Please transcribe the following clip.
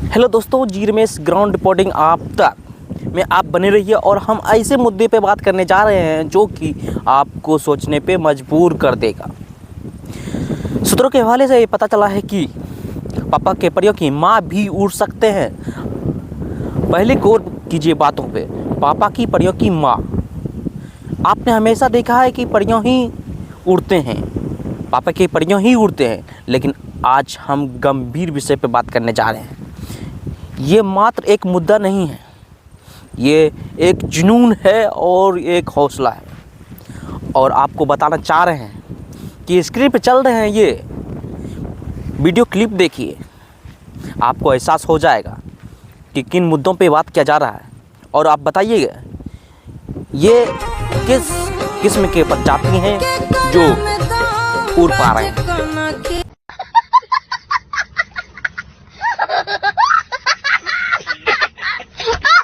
Hello दोस्तों, जी Ramesh ground reporting आप तक में आप बने रहिए और हम ऐसे मुद्दे पे बात करने जा रहे हैं जो कि आपको सोचने पे मजबूर कर देगा। सूत्रों के हवाले से ये पता चला है कि पापा के परियों की माँ भी उड़ सकते हैं। पहले गौर कीजिए बातों पे। पापा की परियों की माँ, आपने हमेशा देखा है कि परियों ही उड़ते हैं, पापा की परियों ही उड़ते हैं, लेकिन आज हम गंभीर विषय पे बात करने जा रहे हैं। ये मात्र एक मुद्दा नहीं है, ये एक जुनून है और एक हौसला है। और आपको बताना चाह रहे हैं कि स्क्रीन पे चल रहे हैं ये वीडियो क्लिप देखिए, आपको एहसास हो जाएगा कि किन मुद्दों पे बात किया जा रहा है। और आप बताइएगा ये किस किस्म के प्रजाति हैं जो उड़ पा रहे हैं।